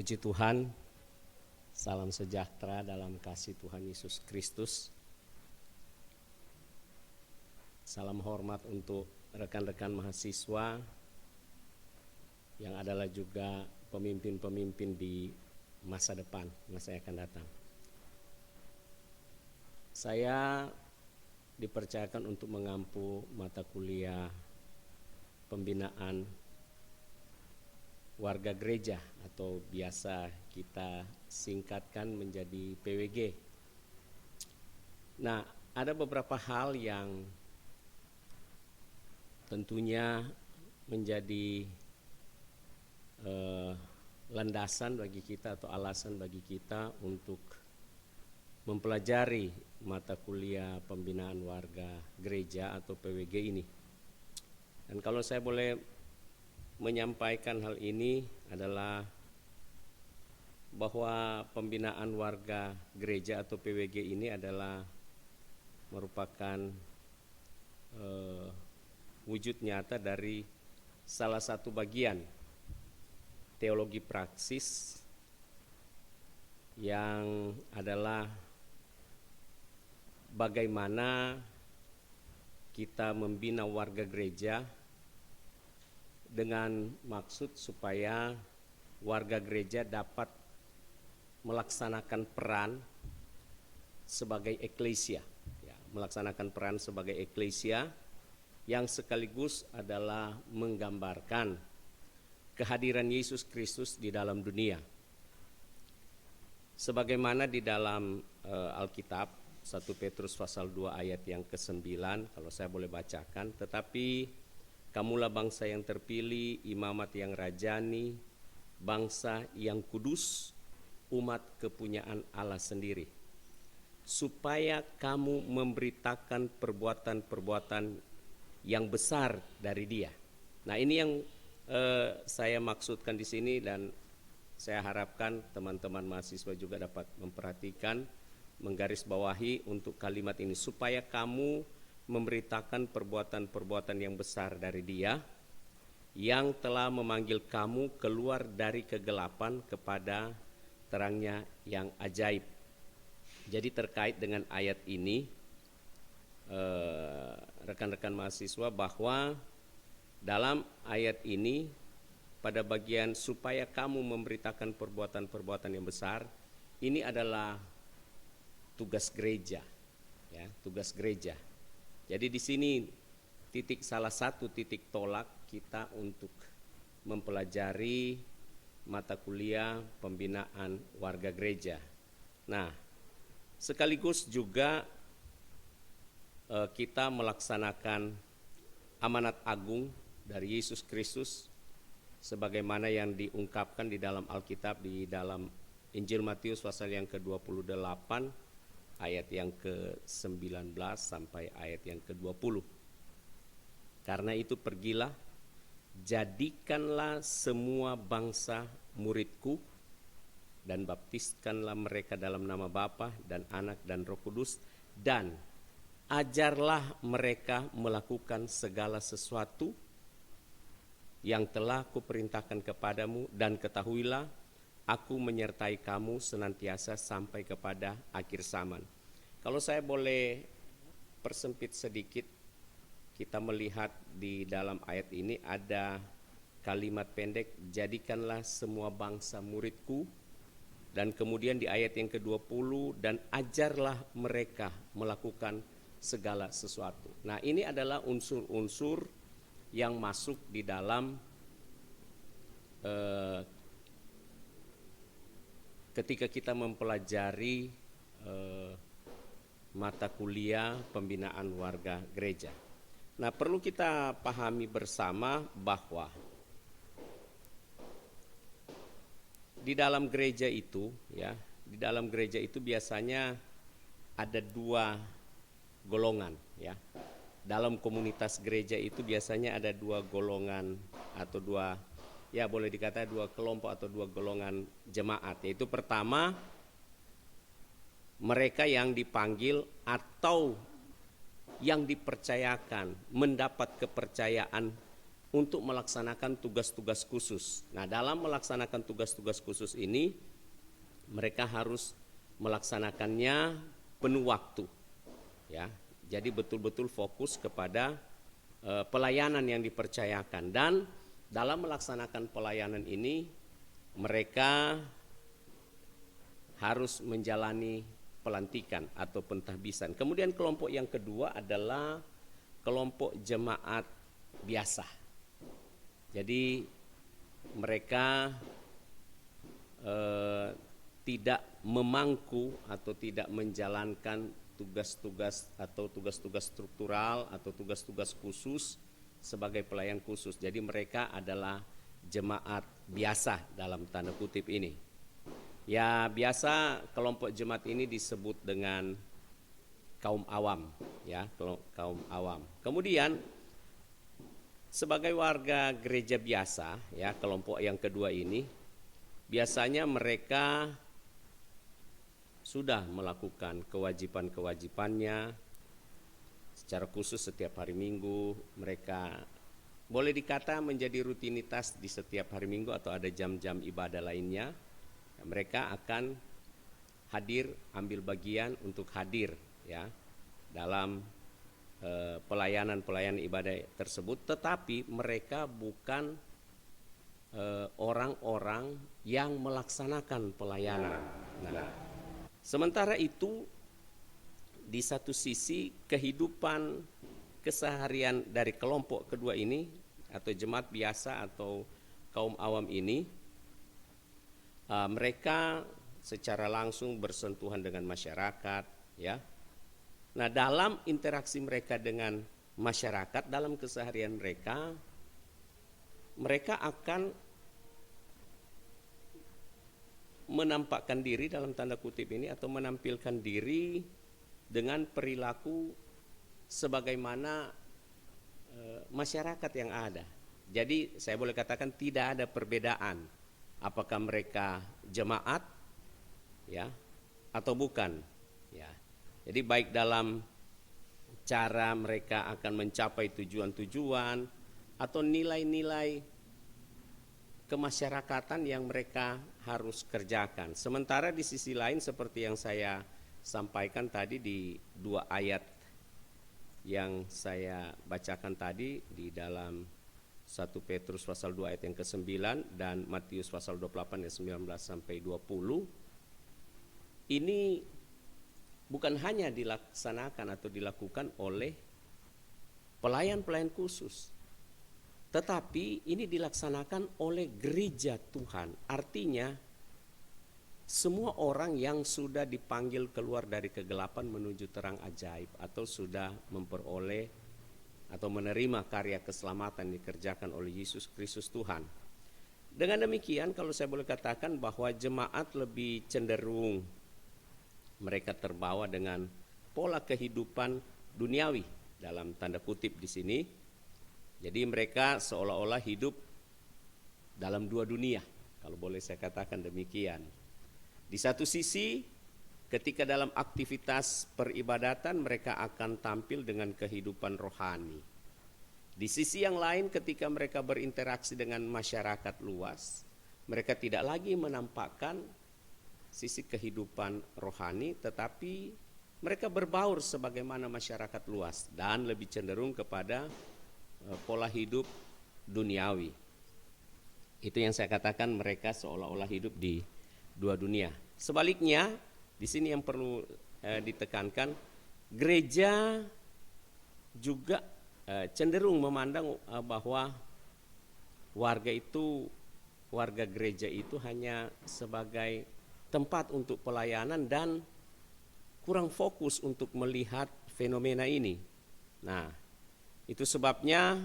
Puji Tuhan, salam sejahtera dalam kasih Tuhan Yesus Kristus. Salam hormat untuk rekan-rekan mahasiswa yang adalah juga pemimpin-pemimpin di masa depan, masa yang akan datang. Saya dipercayakan untuk mengampu mata kuliah pembinaan warga gereja atau biasa kita singkatkan menjadi PWG. Nah, ada beberapa hal yang tentunya menjadi landasan bagi kita atau alasan bagi kita untuk mempelajari mata kuliah pembinaan warga gereja atau PWG ini. Dan kalau saya boleh menyampaikan hal ini adalah bahwa pembinaan warga gereja atau PWG ini adalah merupakan wujud nyata dari salah satu bagian teologi praksis yang adalah bagaimana kita membina warga gereja dengan maksud supaya warga gereja dapat melaksanakan peran sebagai eklesia, melaksanakan peran sebagai eklesia yang sekaligus adalah menggambarkan kehadiran Yesus Kristus di dalam dunia. Sebagaimana di dalam Alkitab 1 Petrus pasal 2 ayat yang ke-9, kalau saya boleh bacakan, tetapi kamulah bangsa yang terpilih, imamat yang rajani, bangsa yang kudus, umat kepunyaan Allah sendiri, supaya kamu memberitakan perbuatan-perbuatan yang besar dari Dia. Nah, ini yang saya maksudkan di sini, dan saya harapkan teman-teman mahasiswa juga dapat memperhatikan, menggarisbawahi untuk kalimat ini, supaya kamu memberitakan perbuatan-perbuatan yang besar dari Dia yang telah memanggil kamu keluar dari kegelapan kepada terangnya yang ajaib. Jadi terkait dengan ayat ini, rekan-rekan mahasiswa, bahwa dalam ayat ini pada bagian supaya kamu memberitakan perbuatan-perbuatan yang besar, ini adalah tugas gereja, ya, tugas gereja. Jadi di sini salah satu titik tolak kita untuk mempelajari mata kuliah pembinaan warga gereja. Nah, sekaligus juga kita melaksanakan amanat agung dari Yesus Kristus sebagaimana yang diungkapkan di dalam Alkitab, di dalam Injil Matius pasal yang ke-28 ayat yang ke-19 sampai ayat yang ke-20. Karena itu pergilah, jadikanlah semua bangsa muridku, dan baptiskanlah mereka dalam nama Bapa dan Anak dan Roh Kudus, dan ajarlah mereka melakukan segala sesuatu yang telah kuperintahkan kepadamu, dan ketahuilah aku menyertai kamu senantiasa sampai kepada akhir zaman. Kalau saya boleh persempit sedikit, kita melihat di dalam ayat ini ada kalimat pendek, jadikanlah semua bangsa muridku, dan kemudian di ayat yang ke-20, dan ajarlah mereka melakukan segala sesuatu. Nah, ini adalah unsur-unsur yang masuk di dalam ketika kita mempelajari mata kuliah pembinaan warga gereja. Nah, perlu kita pahami bersama bahwa di dalam gereja itu, ya, di dalam gereja itu biasanya ada dua golongan, ya. Dalam komunitas gereja itu biasanya ada dua golongan atau dua, ya boleh dikatakan dua kelompok atau dua golongan jemaat. Yaitu pertama, mereka yang dipanggil atau yang dipercayakan mendapat kepercayaan untuk melaksanakan tugas-tugas khusus. Nah, dalam melaksanakan tugas-tugas khusus ini, mereka harus melaksanakannya penuh waktu, ya. Jadi betul-betul fokus kepada pelayanan yang dipercayakan, dan dalam melaksanakan pelayanan ini mereka harus menjalani pelantikan atau pentahbisan. Kemudian kelompok yang kedua adalah kelompok jemaat biasa. Jadi mereka tidak memangku atau tidak menjalankan tugas-tugas atau tugas-tugas struktural atau tugas-tugas khusus sebagai pelayan khusus. Jadi mereka adalah jemaat biasa dalam tanda kutip ini. Ya, biasa kelompok jemaat ini disebut dengan kaum awam, ya, kaum awam. Kemudian sebagai warga gereja biasa, ya, kelompok yang kedua ini biasanya mereka sudah melakukan kewajiban-kewajibannya secara khusus setiap hari Minggu. Mereka boleh dikata menjadi rutinitas di setiap hari Minggu atau ada jam-jam ibadah lainnya. Mereka akan hadir, ambil bagian untuk hadir, ya, dalam pelayanan ibadah tersebut. Tetapi mereka bukan orang-orang yang melaksanakan pelayanan. Nah, sementara itu di satu sisi kehidupan keseharian dari kelompok kedua ini atau jemaat biasa atau kaum awam ini, mereka secara langsung bersentuhan dengan masyarakat, ya. Nah, dalam interaksi mereka dengan masyarakat, dalam keseharian mereka akan menampakkan diri dalam tanda kutip ini atau menampilkan diri dengan perilaku sebagaimana masyarakat yang ada. Jadi saya boleh katakan tidak ada perbedaan apakah mereka jemaat, ya, atau bukan, ya. Jadi baik dalam cara mereka akan mencapai tujuan-tujuan atau nilai-nilai kemasyarakatan yang mereka harus kerjakan. Sementara di sisi lain seperti yang saya sampaikan tadi di 2 ayat yang saya bacakan tadi di dalam 1 Petrus pasal 2 ayat yang ke-9 dan Matius pasal 28 ayat 19 sampai 20, ini bukan hanya dilaksanakan atau dilakukan oleh pelayan-pelayan khusus, tetapi ini dilaksanakan oleh gereja Tuhan. Artinya semua orang yang sudah dipanggil keluar dari kegelapan menuju terang ajaib atau sudah memperoleh atau menerima karya keselamatan dikerjakan oleh Yesus Kristus Tuhan. Dengan demikian kalau saya boleh katakan bahwa jemaat lebih cenderung mereka terbawa dengan pola kehidupan duniawi dalam tanda kutip di sini. Jadi mereka seolah-olah hidup dalam 2 dunia, kalau boleh saya katakan demikian. Di satu sisi ketika dalam aktivitas peribadatan mereka akan tampil dengan kehidupan rohani. Di sisi yang lain ketika mereka berinteraksi dengan masyarakat luas, mereka tidak lagi menampakkan sisi kehidupan rohani, tetapi mereka berbaur sebagaimana masyarakat luas dan lebih cenderung kepada pola hidup duniawi. Itu yang saya katakan mereka seolah-olah hidup di 2 dunia. Sebaliknya, di sini yang perlu ditekankan, gereja juga cenderung memandang bahwa warga gereja itu hanya sebagai tempat untuk pelayanan dan kurang fokus untuk melihat fenomena ini. Nah, itu sebabnya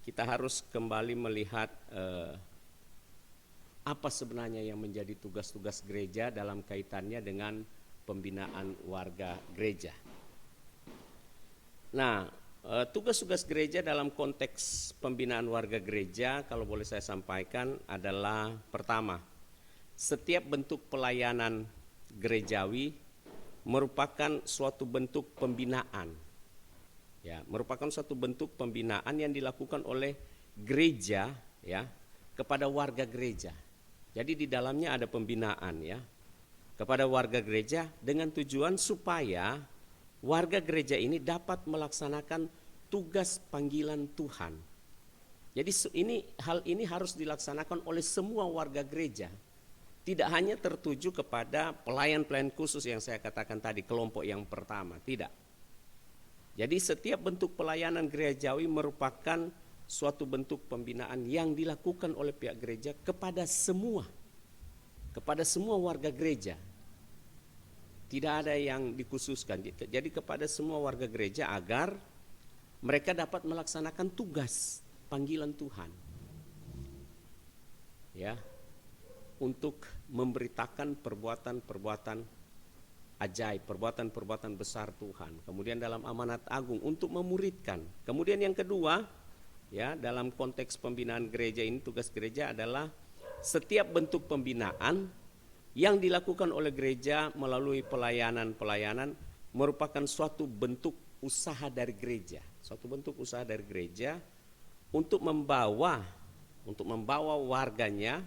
kita harus kembali melihat apa sebenarnya yang menjadi tugas-tugas gereja dalam kaitannya dengan pembinaan warga gereja. Nah, tugas-tugas gereja dalam konteks pembinaan warga gereja kalau boleh saya sampaikan adalah pertama, setiap bentuk pelayanan gerejawi merupakan suatu bentuk pembinaan Ya, merupakan suatu bentuk pembinaan yang dilakukan oleh gereja ya kepada warga gereja. Jadi di dalamnya ada pembinaan ya kepada warga gereja dengan tujuan supaya warga gereja ini dapat melaksanakan tugas panggilan Tuhan. Jadi hal ini harus dilaksanakan oleh semua warga gereja. Tidak hanya tertuju kepada pelayan-pelayan khusus yang saya katakan tadi, kelompok yang pertama, tidak. Jadi setiap bentuk pelayanan gerejawi merupakan suatu bentuk pembinaan yang dilakukan oleh pihak gereja kepada semua warga gereja. Tidak ada yang dikhususkan. Jadi kepada semua warga gereja agar mereka dapat melaksanakan tugas panggilan Tuhan. Ya. Untuk memberitakan perbuatan-perbuatan ajaib, perbuatan-perbuatan besar Tuhan. Kemudian dalam amanat agung untuk memuridkan. Kemudian yang kedua, ya, dalam konteks pembinaan gereja ini, tugas gereja adalah setiap bentuk pembinaan yang dilakukan oleh gereja melalui pelayanan-pelayanan merupakan suatu bentuk usaha dari gereja. Suatu bentuk usaha dari gereja untuk membawa warganya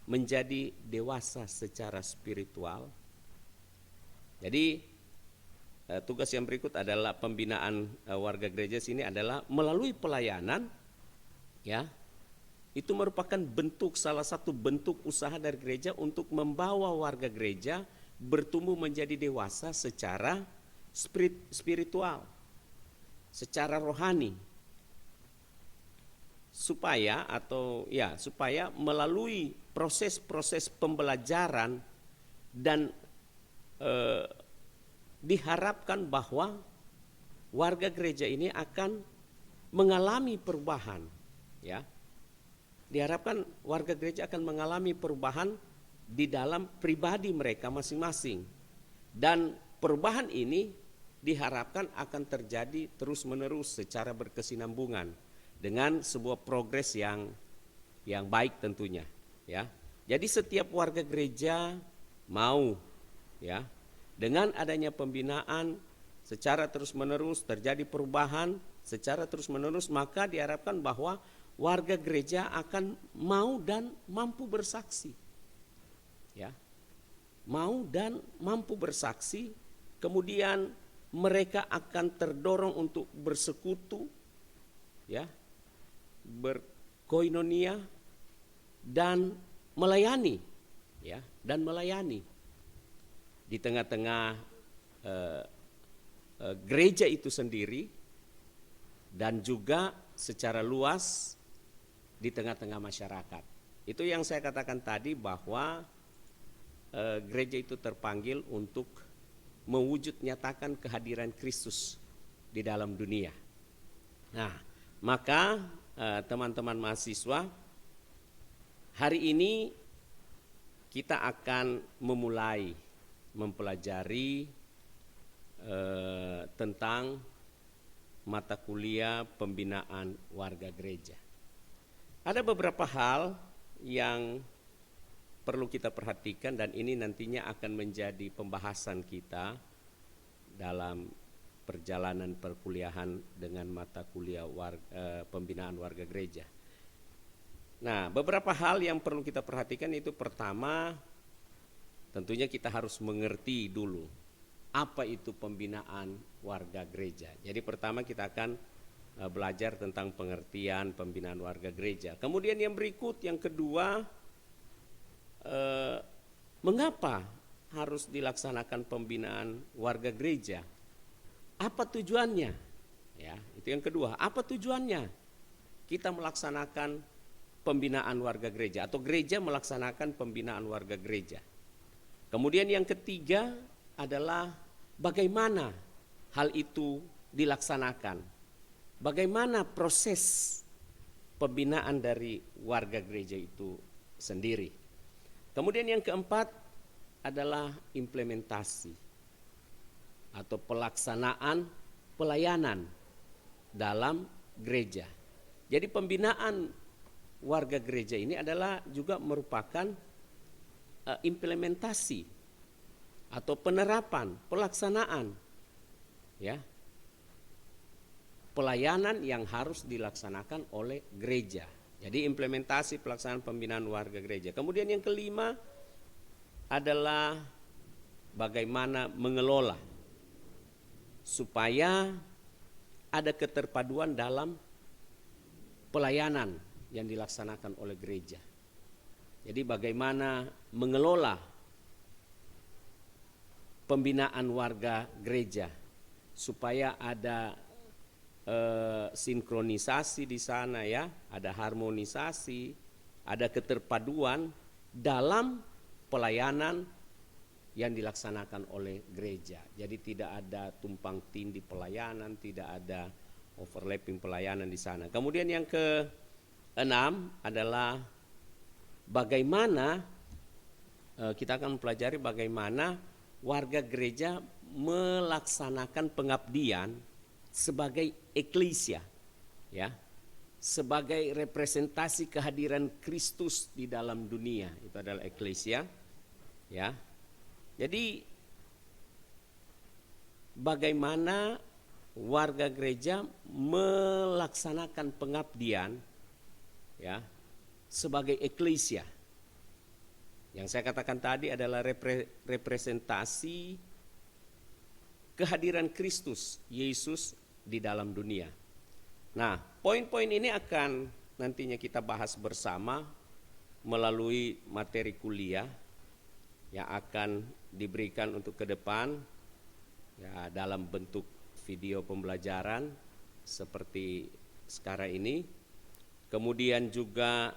menjadi dewasa secara spiritual. Jadi tugas yang berikut adalah pembinaan warga gereja sini adalah melalui pelayanan, ya, itu merupakan salah satu bentuk usaha dari gereja untuk membawa warga gereja bertumbuh menjadi dewasa secara spiritual, secara rohani. Supaya melalui proses-proses pembelajaran dan diharapkan bahwa warga gereja ini akan mengalami perubahan, ya. Diharapkan warga gereja akan mengalami perubahan di dalam pribadi mereka masing-masing. Dan perubahan ini diharapkan akan terjadi terus-menerus secara berkesinambungan dengan sebuah progres yang baik tentunya, ya. Jadi setiap warga gereja mau, ya, dengan adanya pembinaan secara terus-menerus terjadi perubahan secara terus-menerus, maka diharapkan bahwa warga gereja akan mau dan mampu bersaksi, ya, mau dan mampu bersaksi. Kemudian mereka akan terdorong untuk bersekutu, ya, berkoinonia dan melayani, ya, dan melayani di tengah-tengah gereja itu sendiri dan juga secara luas di tengah-tengah masyarakat. Itu yang saya katakan tadi bahwa gereja itu terpanggil untuk mewujud nyatakan kehadiran Kristus di dalam dunia. Nah, maka teman-teman mahasiswa, hari ini kita akan memulai mempelajari tentang mata kuliah pembinaan warga gereja. Ada beberapa hal yang perlu kita perhatikan dan ini nantinya akan menjadi pembahasan kita dalam perjalanan perkuliahan dengan mata kuliah pembinaan warga gereja. Nah, beberapa hal yang perlu kita perhatikan itu pertama, tentunya kita harus mengerti dulu apa itu pembinaan warga gereja. Jadi pertama kita akan belajar tentang pengertian pembinaan warga gereja. Kemudian yang berikut, yang kedua, mengapa harus dilaksanakan pembinaan warga gereja? Apa tujuannya? Ya, itu yang kedua. Apa tujuannya kita melaksanakan pembinaan warga gereja atau gereja melaksanakan pembinaan warga gereja? Kemudian yang ketiga adalah bagaimana hal itu dilaksanakan? Bagaimana proses pembinaan dari warga gereja itu sendiri? Kemudian yang keempat adalah implementasi atau pelaksanaan pelayanan dalam gereja. Jadi pembinaan warga gereja ini adalah juga merupakan implementasi atau penerapan, pelaksanaan, ya, pelayanan yang harus dilaksanakan oleh gereja. Jadi implementasi pelaksanaan pembinaan warga gereja. Kemudian yang kelima adalah bagaimana mengelola supaya ada keterpaduan dalam pelayanan yang dilaksanakan oleh gereja. Jadi bagaimana mengelola pembinaan warga gereja supaya ada sinkronisasi di sana ya, ada harmonisasi, ada keterpaduan dalam pelayanan yang dilaksanakan oleh gereja. Jadi tidak ada tumpang tindih pelayanan, tidak ada overlapping pelayanan di sana. Kemudian yang keenam adalah bagaimana kita akan mempelajari bagaimana warga gereja melaksanakan pengabdian sebagai eklesia, ya, sebagai representasi kehadiran Kristus di dalam dunia. Itu adalah eklesia, ya. Jadi bagaimana warga gereja melaksanakan pengabdian, ya, sebagai eklesia. Yang saya katakan tadi adalah representasi kehadiran Kristus Yesus di dalam dunia. Nah, poin-poin ini akan nantinya kita bahas bersama melalui materi kuliah yang akan diberikan untuk ke depan ya, dalam bentuk video pembelajaran seperti sekarang ini. Kemudian juga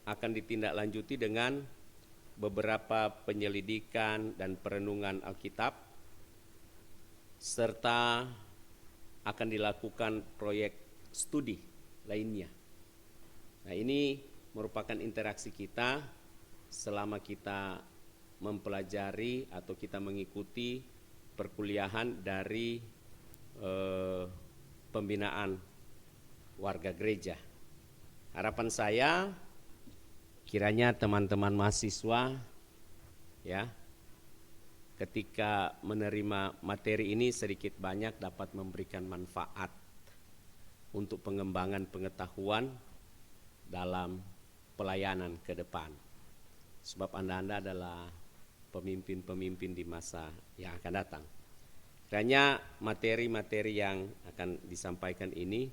akan ditindaklanjuti dengan beberapa penyelidikan dan perenungan Alkitab, serta akan dilakukan proyek studi lainnya. Nah, ini merupakan interaksi kita selama kita mempelajari atau kita mengikuti perkuliahan dari pembinaan warga gereja. Harapan saya kiranya teman-teman mahasiswa ya, ketika menerima materi ini sedikit banyak dapat memberikan manfaat untuk pengembangan pengetahuan dalam pelayanan ke depan. Sebab Anda adalah pemimpin-pemimpin di masa yang akan datang. Kiranya materi-materi yang akan disampaikan ini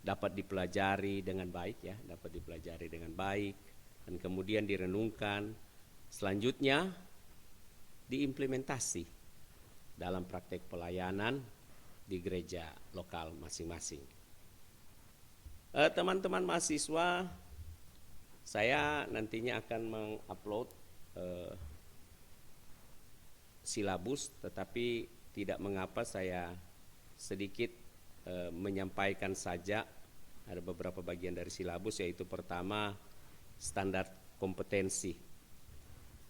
dapat dipelajari dengan baik ya, dapat dipelajari dengan baik dan kemudian direnungkan. Selanjutnya diimplementasi dalam praktek pelayanan di gereja lokal masing-masing. Teman-teman mahasiswa, saya nantinya akan mengupload silabus, tetapi tidak mengapa saya sedikit menyampaikan saja. Ada beberapa bagian dari silabus, yaitu pertama standar kompetensi.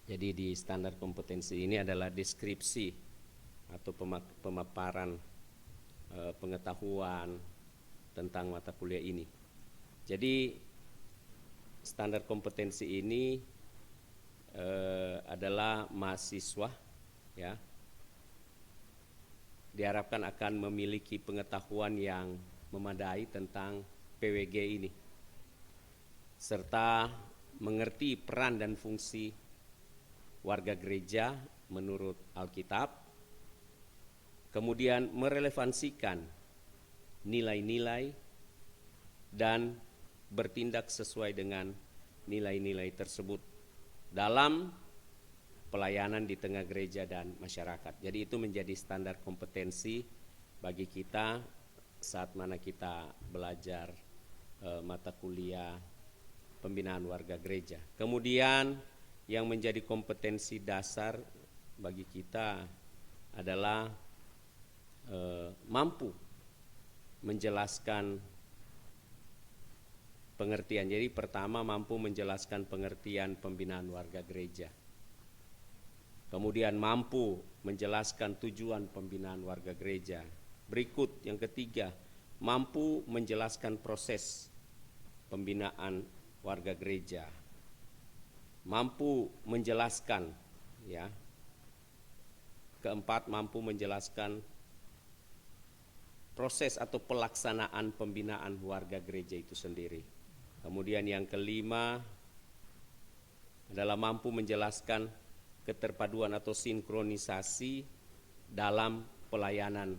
Jadi di standar kompetensi ini adalah deskripsi atau pemaparan pengetahuan tentang mata kuliah ini. Jadi standar kompetensi ini adalah mahasiswa ya, diharapkan akan memiliki pengetahuan yang memadai tentang PWG ini, serta mengerti peran dan fungsi warga gereja menurut Alkitab, kemudian merelevansikan nilai-nilai dan bertindak sesuai dengan nilai-nilai tersebut dalam pelayanan di tengah gereja dan masyarakat. Jadi itu menjadi standar kompetensi bagi kita saat mana kita belajar mata kuliah pembinaan warga gereja. Kemudian yang menjadi kompetensi dasar bagi kita adalah mampu menjelaskan pengertian. Jadi pertama mampu menjelaskan pengertian pembinaan warga gereja. Kemudian mampu menjelaskan tujuan pembinaan warga gereja. Berikut yang ketiga, mampu menjelaskan proses pembinaan warga gereja. Mampu menjelaskan ya. Keempat, mampu menjelaskan proses atau pelaksanaan pembinaan warga gereja itu sendiri. Kemudian yang kelima adalah mampu menjelaskan keterpaduan atau sinkronisasi dalam pelayanan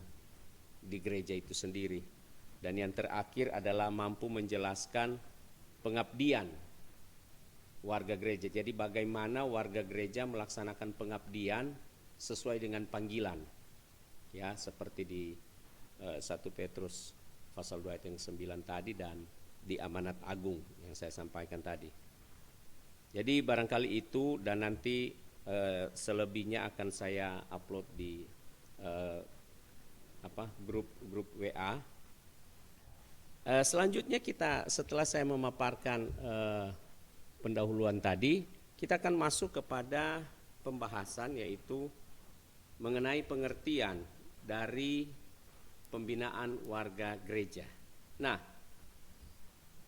di gereja itu sendiri. Dan yang terakhir adalah mampu menjelaskan pengabdian warga gereja. Jadi bagaimana warga gereja melaksanakan pengabdian sesuai dengan panggilan. Ya, seperti di 1 Petrus pasal 2 ayat yang 9 tadi dan di amanat agung yang saya sampaikan tadi. Jadi barangkali itu, dan nanti selebihnya akan saya upload di grup WA. Selanjutnya kita, setelah saya memaparkan pendahuluan tadi, kita akan masuk kepada pembahasan, yaitu mengenai pengertian dari pembinaan warga gereja. Nah,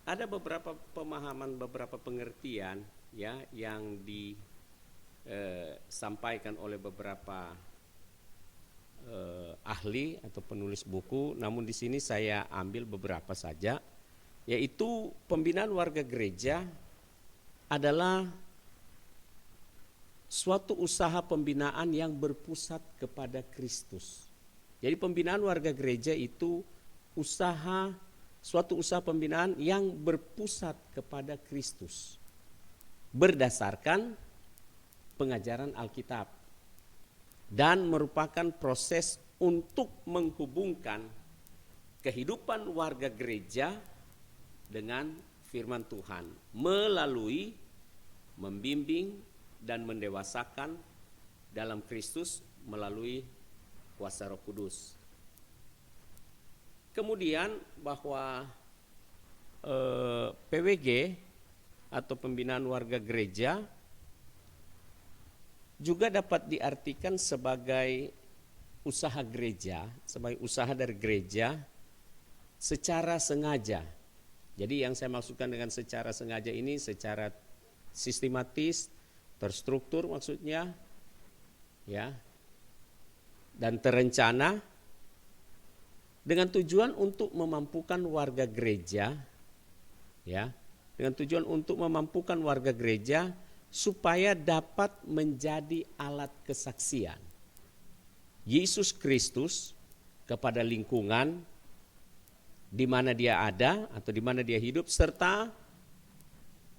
ada beberapa pemahaman, beberapa pengertian ya yang disampaikan oleh beberapa ahli atau penulis buku. Namun di sini saya ambil beberapa saja, yaitu pembinaan warga gereja adalah suatu usaha pembinaan yang berpusat kepada Kristus. Jadi pembinaan warga gereja itu suatu usaha pembinaan yang berpusat kepada Kristus berdasarkan pengajaran Alkitab dan merupakan proses untuk menghubungkan kehidupan warga gereja dengan firman Tuhan melalui membimbing dan mendewasakan dalam Kristus melalui kuasa Roh Kudus. Kemudian bahwa PWG atau pembinaan warga gereja juga dapat diartikan sebagai usaha gereja, sebagai usaha dari gereja secara sengaja. Jadi yang saya maksudkan dengan secara sengaja ini secara sistematis, terstruktur maksudnya, ya, dan terencana, dengan tujuan untuk memampukan warga gereja, ya, dengan tujuan untuk memampukan warga gereja supaya dapat menjadi alat kesaksian Yesus Kristus kepada lingkungan di mana dia ada atau di mana dia hidup, serta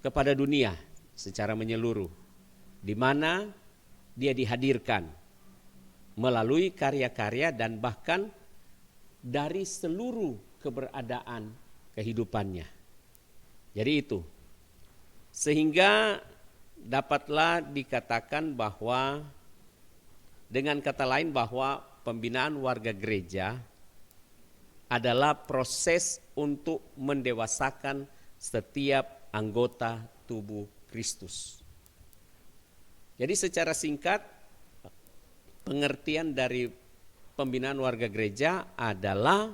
kepada dunia secara menyeluruh, di mana dia dihadirkan melalui karya-karya dan bahkan dari seluruh keberadaan kehidupannya. Jadi itu, sehingga dapatlah dikatakan bahwa, dengan kata lain, bahwa pembinaan warga gereja adalah proses untuk mendewasakan setiap anggota tubuh Kristus. Jadi secara singkat, pengertian dari pembinaan warga gereja adalah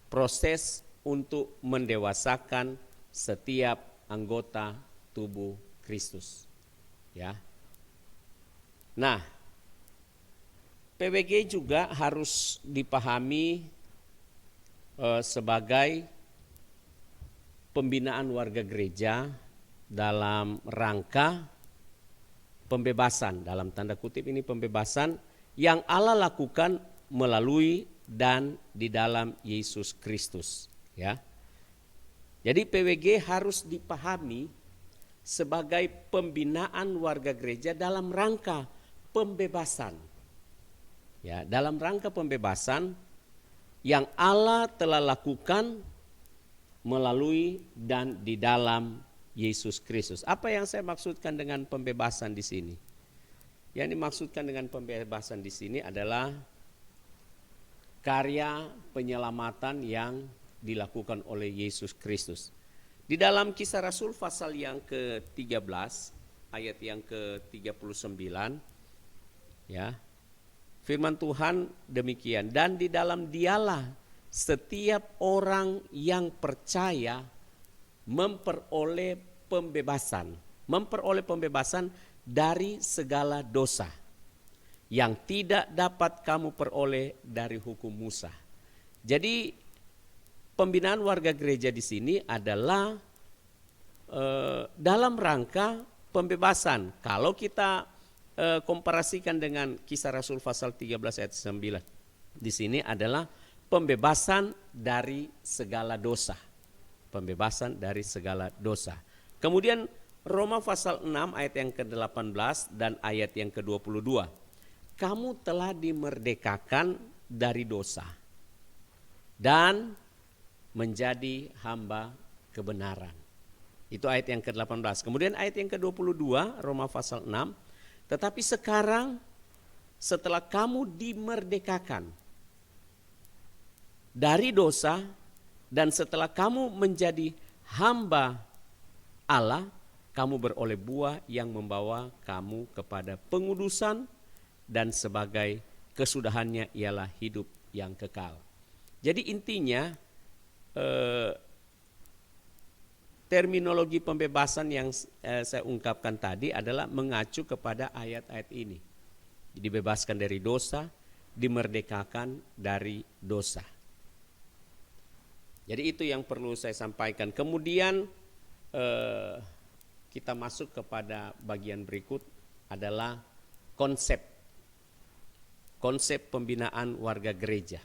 proses untuk mendewasakan setiap anggota tubuh Kristus. Ya. Nah, PWG juga harus dipahami sebagai pembinaan warga gereja dalam rangka pembebasan, dalam tanda kutip ini pembebasan yang Allah lakukan melalui dan di dalam Yesus Kristus, ya. Jadi PWG harus dipahami sebagai pembinaan warga gereja dalam rangka pembebasan. Ya, dalam rangka pembebasan yang Allah telah lakukan melalui dan di dalam Yesus Kristus. Apa yang saya maksudkan dengan pembebasan di sini? Yang dimaksudkan dengan pembebasan di sini adalah karya penyelamatan yang dilakukan oleh Yesus Kristus. Di dalam Kisah Rasul pasal yang ke-13 ayat yang ke-39, ya, firman Tuhan demikian, dan di dalam dialah setiap orang yang percaya memperoleh pembebasan dari segala dosa yang tidak dapat kamu peroleh dari hukum Musa. Jadi pembinaan warga gereja di sini adalah dalam rangka pembebasan. Kalau kita komparasikan dengan Kisah Rasul pasal 13 ayat 9, di sini adalah pembebasan dari segala dosa. Pembebasan dari segala dosa. Kemudian Roma pasal 6 ayat yang ke-18 dan ayat yang ke-22. Kamu telah dimerdekakan dari dosa dan menjadi hamba kebenaran. Itu ayat yang ke-18. Kemudian ayat yang ke-22 Roma pasal 6. Tetapi sekarang setelah kamu dimerdekakan dari dosa dan setelah kamu menjadi hamba Allah, kamu beroleh buah yang membawa kamu kepada pengudusan dan sebagai kesudahannya ialah hidup yang kekal. Jadi intinya terminologi pembebasan yang saya ungkapkan tadi adalah mengacu kepada ayat-ayat ini. Dibebaskan dari dosa, dimerdekakan dari dosa. Jadi itu yang perlu saya sampaikan. Kemudian kita masuk kepada bagian berikut adalah konsep pembinaan warga gereja.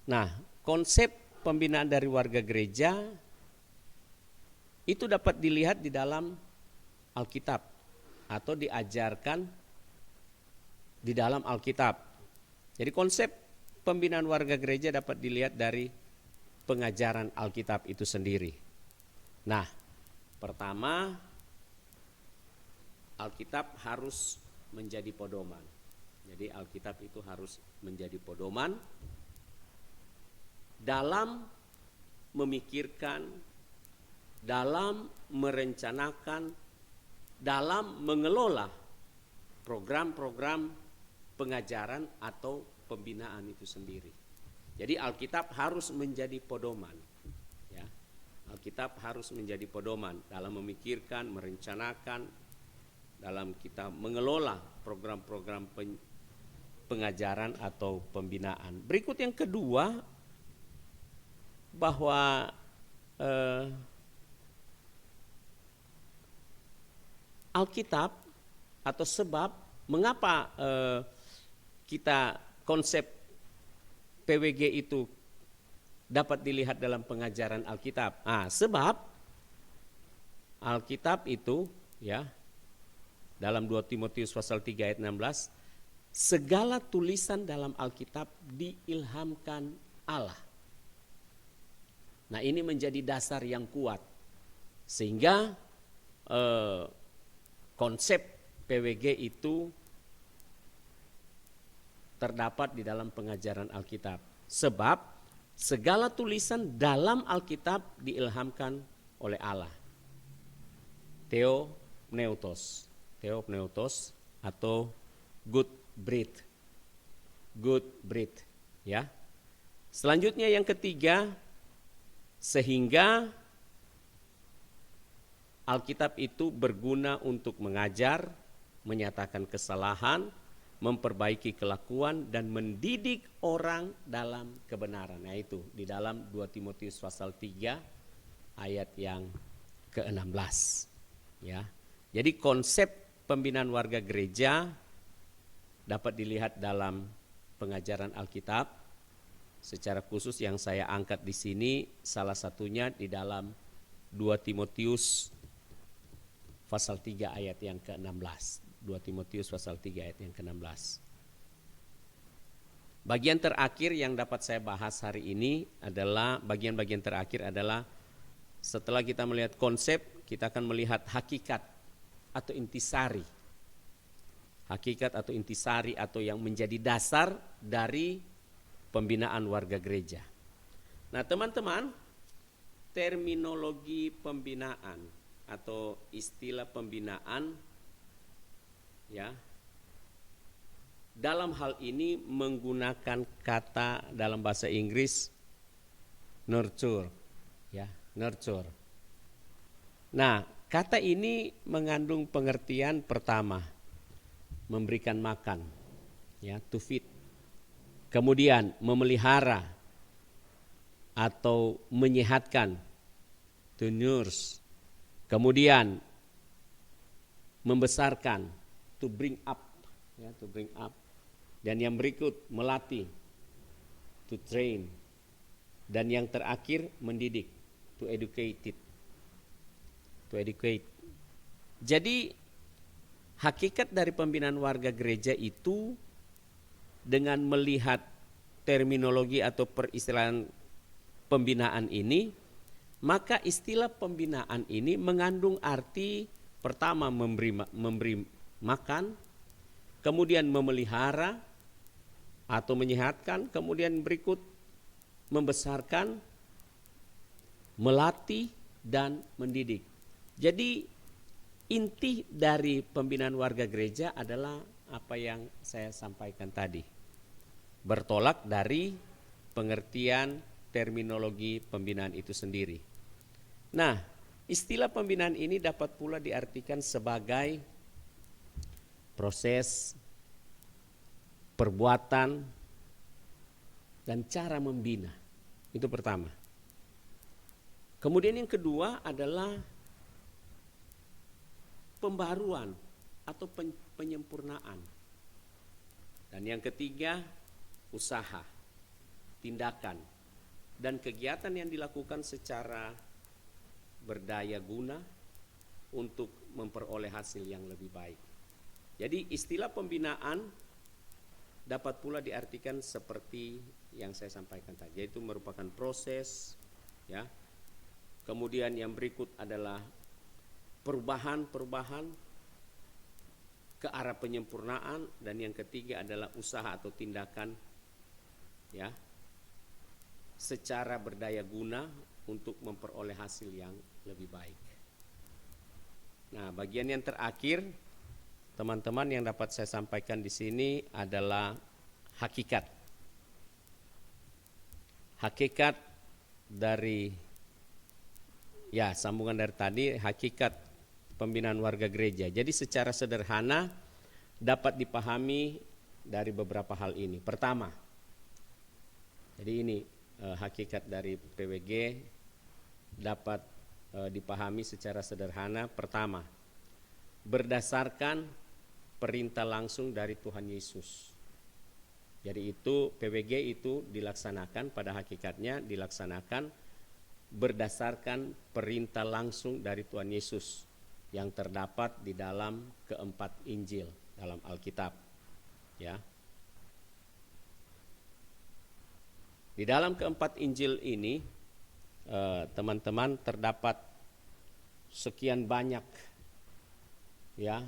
Nah, konsep pembinaan dari warga gereja itu dapat dilihat di dalam Alkitab atau diajarkan di dalam Alkitab. Jadi konsep pembinaan warga gereja dapat dilihat dari pengajaran Alkitab itu sendiri. Nah, pertama, Alkitab harus menjadi pedoman. Jadi Alkitab itu harus menjadi pedoman dalam memikirkan, dalam merencanakan, dalam mengelola program-program pengajaran atau pembinaan itu sendiri. Jadi Alkitab harus menjadi pedoman. Ya. Alkitab harus menjadi pedoman dalam memikirkan, merencanakan, dalam kita mengelola program-program pengajaran atau pembinaan. Berikut yang kedua, bahwa Alkitab atau sebab mengapa kita konsep PWG itu dapat dilihat dalam pengajaran Alkitab. Sebab Alkitab itu ya dalam 2 Timotius pasal 3 ayat 16, segala tulisan dalam Alkitab diilhamkan Allah. Nah, ini menjadi dasar yang kuat sehingga konsep PWG itu terdapat di dalam pengajaran Alkitab. Sebab segala tulisan dalam Alkitab diilhamkan oleh Allah. Theopneustos atau good breath ya. Selanjutnya yang ketiga, sehingga Alkitab itu berguna untuk mengajar, menyatakan kesalahan, memperbaiki kelakuan dan mendidik orang dalam kebenaran. Nah, itu di dalam 2 Timotius pasal 3 ayat yang ke-16 ya. Jadi konsep pembinaan warga gereja dapat dilihat dalam pengajaran Alkitab. Secara khusus yang saya angkat di sini salah satunya di dalam 2 Timotius pasal 3 ayat yang ke-16. 2 Timotius pasal 3 ayat yang ke-16. Bagian terakhir yang dapat saya bahas hari ini adalah bagian-bagian terakhir adalah setelah kita melihat konsep, kita akan melihat hakikat atau intisari. Hakikat atau intisari atau yang menjadi dasar dari pembinaan warga gereja. Nah, teman-teman, terminologi pembinaan atau istilah pembinaan ya, dalam hal ini menggunakan kata dalam bahasa Inggris nurture ya, nurture. Nah, kata ini mengandung pengertian pertama, memberikan makan ya, to feed. kemudian memelihara atau menyehatkan, to nurse, kemudian membesarkan, to bring up, ya, to bring up, dan yang berikut melatih, to train, dan yang terakhir mendidik, to educate it, to educate. Jadi hakikat dari pembinaan warga gereja itu dengan melihat terminologi atau peristilahan pembinaan ini, maka istilah pembinaan ini mengandung arti pertama memberi makan, kemudian memelihara atau menyehatkan, kemudian berikut membesarkan, melatih, dan mendidik. Jadi inti dari pembinaan warga gereja adalah apa yang saya sampaikan tadi, bertolak dari pengertian terminologi pembinaan itu sendiri. Nah, istilah pembinaan ini dapat pula diartikan sebagai proses, perbuatan, dan cara membina. Itu pertama. Kemudian yang kedua adalah pembaruan atau penyempurnaan. Dan yang ketiga, usaha, tindakan, dan kegiatan yang dilakukan secara berdaya guna untuk memperoleh hasil yang lebih baik. Jadi istilah pembinaan dapat pula diartikan seperti yang saya sampaikan tadi, yaitu merupakan proses, ya. Kemudian yang berikut adalah perubahan ke arah penyempurnaan, dan yang ketiga adalah usaha atau tindakan, ya, secara berdaya guna untuk memperoleh hasil yang lebih baik. Nah, bagian yang terakhir, teman-teman, yang dapat saya sampaikan di sini adalah hakikat. Hakikat dari, ya, sambungan dari tadi, hakikat pembinaan warga gereja. Jadi secara sederhana dapat dipahami dari beberapa hal ini. Pertama, jadi ini hakikat dari PWG dapat dipahami secara sederhana. Pertama, berdasarkan perintah langsung dari Tuhan Yesus. Jadi itu PWG itu dilaksanakan, pada hakikatnya dilaksanakan berdasarkan perintah langsung dari Tuhan Yesus yang terdapat di dalam keempat Injil dalam Alkitab, ya. Di dalam keempat Injil ini, teman-teman, terdapat sekian banyak, ya,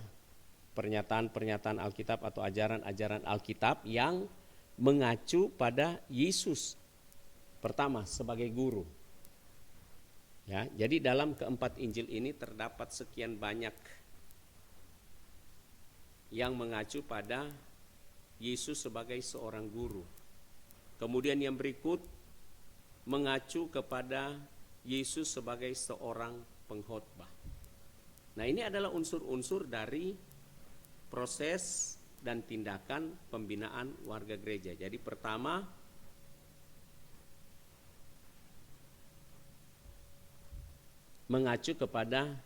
pernyataan-pernyataan Alkitab atau ajaran-ajaran Alkitab yang mengacu pada Yesus. Pertama, sebagai guru. Ya, jadi dalam keempat Injil ini terdapat sekian banyak yang mengacu pada Yesus sebagai seorang guru. Kemudian yang berikut mengacu kepada Yesus sebagai seorang pengkhotbah. Nah, ini adalah unsur-unsur dari proses dan tindakan pembinaan warga gereja. Jadi pertama, mengacu kepada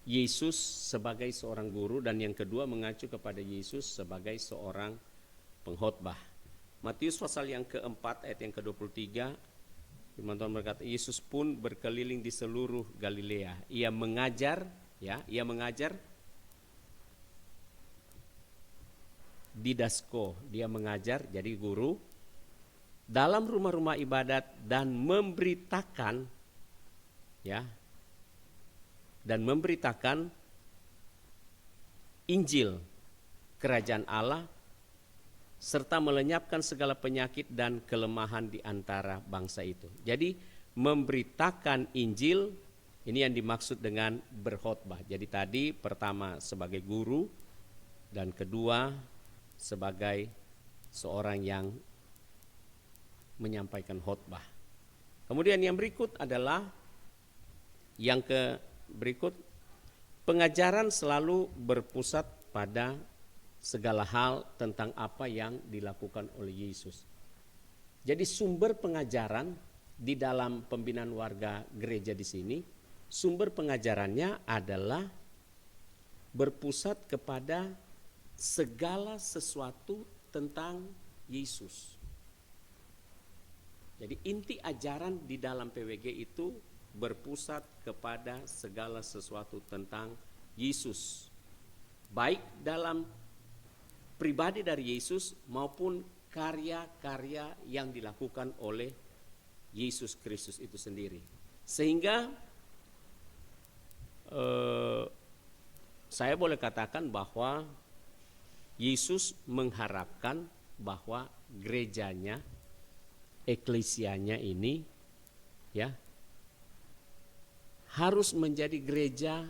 Yesus sebagai seorang guru, dan yang kedua mengacu kepada Yesus sebagai seorang pengkhotbah. Matius pasal yang keempat ayat yang ke-23, firman Tuhan berkata, Yesus pun berkeliling di seluruh Galilea. Ia mengajar, ya, ia mengajar didasko, dia mengajar, jadi guru, dalam rumah-rumah ibadat dan memberitakan, ya, dan memberitakan Injil kerajaan Allah, serta melenyapkan segala penyakit dan kelemahan di antara bangsa itu. Jadi memberitakan Injil, ini yang dimaksud dengan berkhotbah. Jadi tadi pertama sebagai guru, dan kedua sebagai seorang yang menyampaikan khotbah. Kemudian yang berikut adalah berikut, pengajaran selalu berpusat pada segala hal tentang apa yang dilakukan oleh Yesus. Jadi sumber pengajaran di dalam pembinaan warga gereja di sini, sumber pengajarannya adalah berpusat kepada segala sesuatu tentang Yesus. Jadi inti ajaran di dalam PWG itu berpusat kepada segala sesuatu tentang Yesus. Baik dalam pribadi dari Yesus maupun karya-karya yang dilakukan oleh Yesus Kristus itu sendiri. Sehingga saya boleh katakan bahwa Yesus mengharapkan bahwa gerejanya, eklesianya ini ya harus menjadi gereja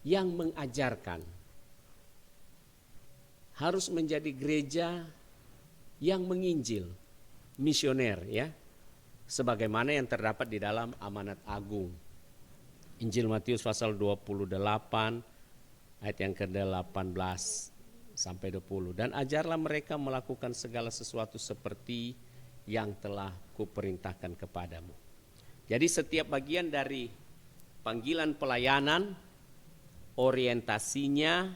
yang mengajarkan, harus menjadi gereja yang menginjil, misioner ya, sebagaimana yang terdapat di dalam amanat agung. Injil Matius pasal 28 ayat yang ke-18 sampai 20. Dan ajarlah mereka melakukan segala sesuatu seperti yang telah kuperintahkan kepadamu. Jadi setiap bagian dari panggilan pelayanan, orientasinya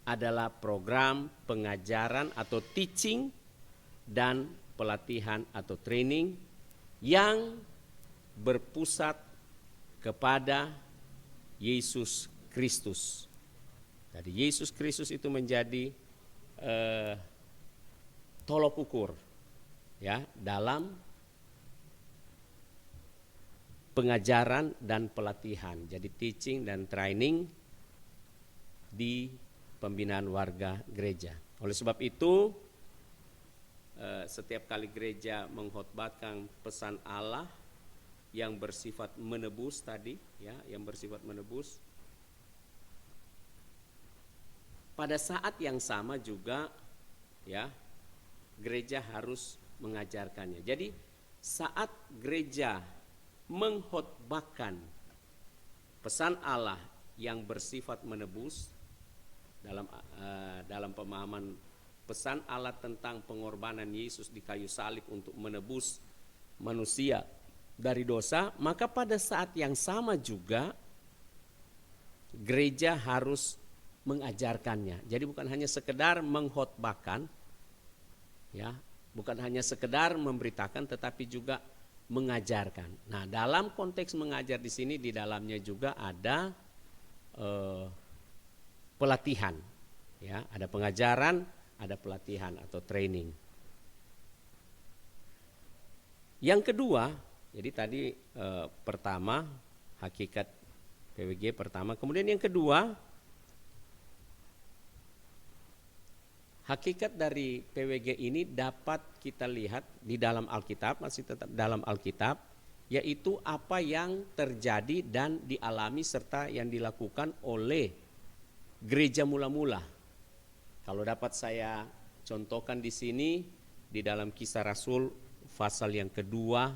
adalah program pengajaran atau teaching dan pelatihan atau training yang berpusat kepada Yesus Kristus. Jadi Yesus Kristus itu menjadi tolok ukur ya dalam pengajaran dan pelatihan. Jadi teaching dan training di pembinaan warga gereja. Oleh sebab itu setiap kali gereja mengkhotbahkan pesan Allah yang bersifat menebus tadi ya, yang bersifat menebus, pada saat yang sama juga ya gereja harus mengajarkannya. Jadi saat gereja mengkhotbahkan pesan Allah yang bersifat menebus dalam pemahaman pesan Allah tentang pengorbanan Yesus di kayu salib untuk menebus manusia dari dosa, maka pada saat yang sama juga gereja harus mengajarkannya. Jadi bukan hanya sekedar mengkhotbahkan ya, bukan hanya sekedar memberitakan, tetapi juga mengajarkan. Nah, dalam konteks mengajar di sini di dalamnya juga ada pelatihan, ya, ada pengajaran, ada pelatihan atau training. Yang kedua, jadi tadi pertama hakikat PWG pertama, kemudian yang kedua hakikat dari PWG ini dapat kita lihat di dalam Alkitab, masih tetap dalam Alkitab, yaitu apa yang terjadi dan dialami serta yang dilakukan oleh gereja mula-mula. Kalau dapat saya contohkan di sini di dalam Kisah Rasul pasal yang kedua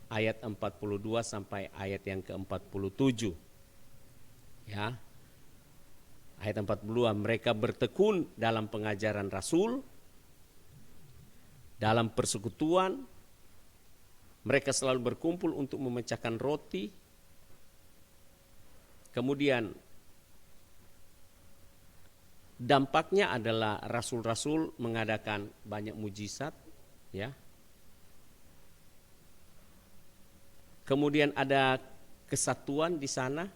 ayat 42 sampai ayat yang ke-47. Ya. Ayat 42, mereka bertekun dalam pengajaran Rasul, dalam persekutuan, mereka selalu berkumpul untuk memecahkan roti. Kemudian dampaknya adalah rasul-rasul mengadakan banyak mujizat, ya. Kemudian ada kesatuan di sana.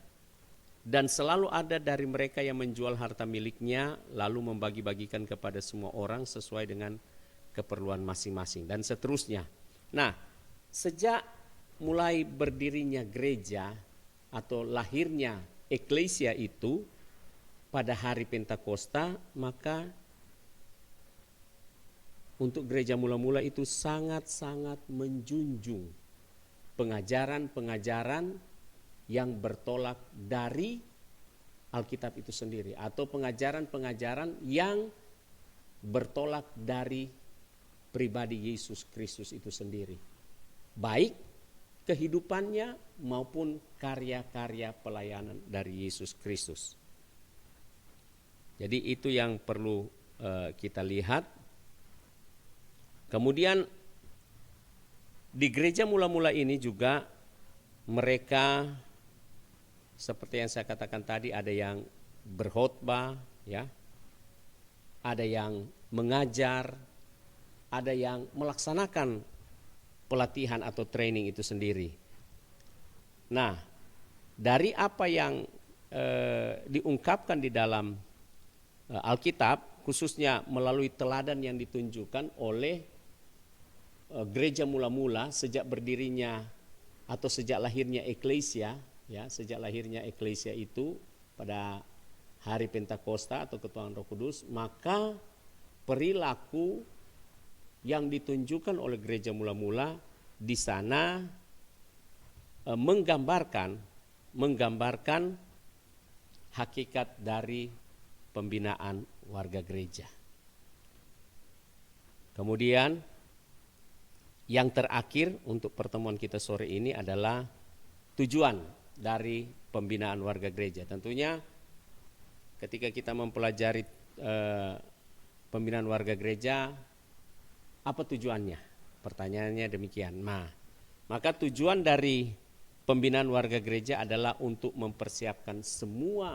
Dan selalu ada dari mereka yang menjual harta miliknya lalu membagi-bagikan kepada semua orang sesuai dengan keperluan masing-masing dan seterusnya. Nah, sejak mulai berdirinya gereja atau lahirnya eklesia itu pada hari Pentakosta, maka untuk gereja mula-mula itu sangat-sangat menjunjung pengajaran-pengajaran yang bertolak dari Alkitab itu sendiri, atau pengajaran-pengajaran yang bertolak dari pribadi Yesus Kristus itu sendiri, baik kehidupannya maupun karya-karya pelayanan dari Yesus Kristus. Jadi itu yang perlu kita lihat Kemudian di gereja mula-mula ini juga mereka seperti yang saya katakan tadi, ada yang berkhotbah, ya, ada yang mengajar, ada yang melaksanakan pelatihan atau training itu sendiri. Nah, dari apa yang diungkapkan di dalam Alkitab, khususnya melalui teladan yang ditunjukkan oleh gereja mula-mula sejak berdirinya atau sejak lahirnya eklesia, ya, sejak lahirnya eklesia itu pada hari Pentakosta atau ketuhanan Roh Kudus, maka perilaku yang ditunjukkan oleh gereja mula-mula di sana menggambarkan hakikat dari pembinaan warga gereja. Kemudian yang terakhir untuk pertemuan kita sore ini adalah tujuan dari pembinaan warga gereja. Tentunya ketika kita mempelajari pembinaan warga gereja, apa tujuannya? Pertanyaannya demikian. Nah, maka tujuan dari pembinaan warga gereja adalah untuk mempersiapkan semua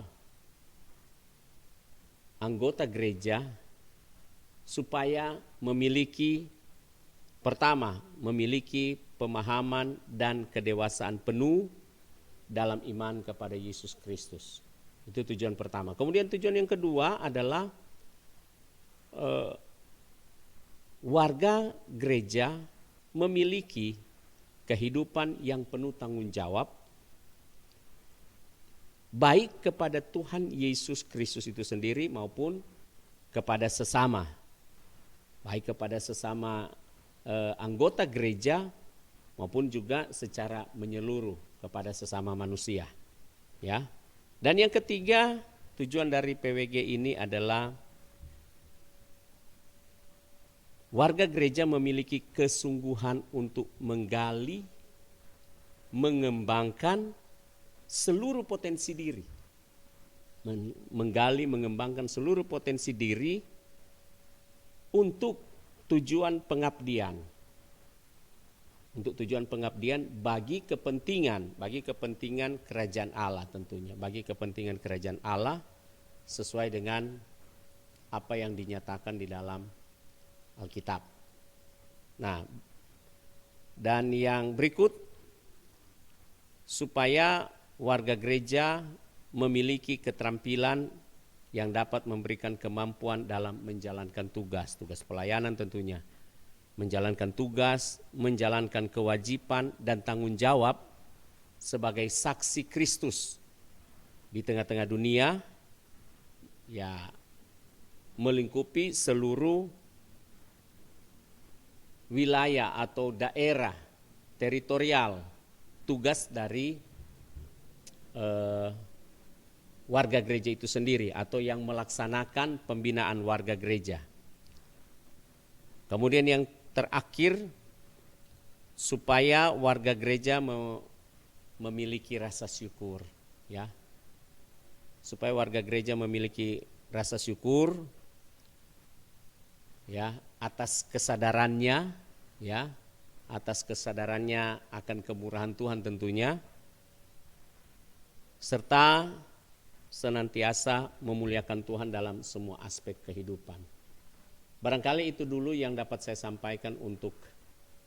anggota gereja supaya memiliki, pertama, memiliki pemahaman dan kedewasaan penuh dalam iman kepada Yesus Kristus. Itu tujuan pertama. Kemudian tujuan yang kedua adalah warga gereja memiliki kehidupan yang penuh tanggung jawab baik kepada Tuhan Yesus Kristus itu sendiri maupun kepada sesama. Baik kepada sesama anggota gereja maupun juga secara menyeluruh kepada sesama manusia. Ya. Dan yang ketiga, tujuan dari PWG ini adalah warga gereja memiliki kesungguhan untuk menggali, mengembangkan seluruh potensi diri. Menggali, mengembangkan seluruh potensi diri untuk tujuan pengabdian. Untuk tujuan pengabdian bagi kepentingan kerajaan Allah tentunya. Bagi kepentingan kerajaan Allah sesuai dengan apa yang dinyatakan di dalam Alkitab. Nah, dan yang berikut, supaya warga gereja memiliki keterampilan yang dapat memberikan kemampuan dalam menjalankan tugas pelayanan tentunya. Menjalankan tugas, menjalankan kewajiban dan tanggung jawab sebagai saksi Kristus di tengah-tengah dunia, ya, melingkupi seluruh wilayah atau daerah teritorial tugas dari warga gereja itu sendiri atau yang melaksanakan pembinaan warga gereja. Kemudian yang terakhir, supaya warga gereja memiliki rasa syukur, ya. Supaya warga gereja memiliki rasa syukur, ya, atas kesadarannya, ya, atas kesadarannya akan kemurahan Tuhan tentunya, serta senantiasa memuliakan Tuhan dalam semua aspek kehidupan. Barangkali itu dulu yang dapat saya sampaikan untuk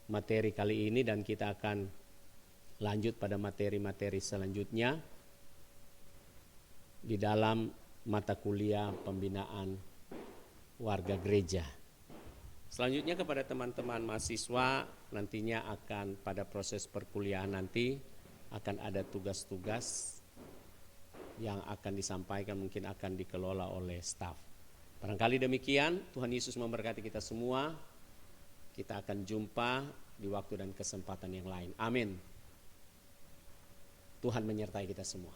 materi kali ini, dan kita akan lanjut pada materi-materi selanjutnya di dalam mata kuliah pembinaan warga gereja. Selanjutnya kepada teman-teman mahasiswa, nantinya akan pada proses perkuliahan nanti akan ada tugas-tugas yang akan disampaikan, mungkin akan dikelola oleh staf. Barangkali demikian. Tuhan Yesus memberkati kita semua. Kita akan jumpa di waktu dan kesempatan yang lain. Amin. Tuhan menyertai kita semua.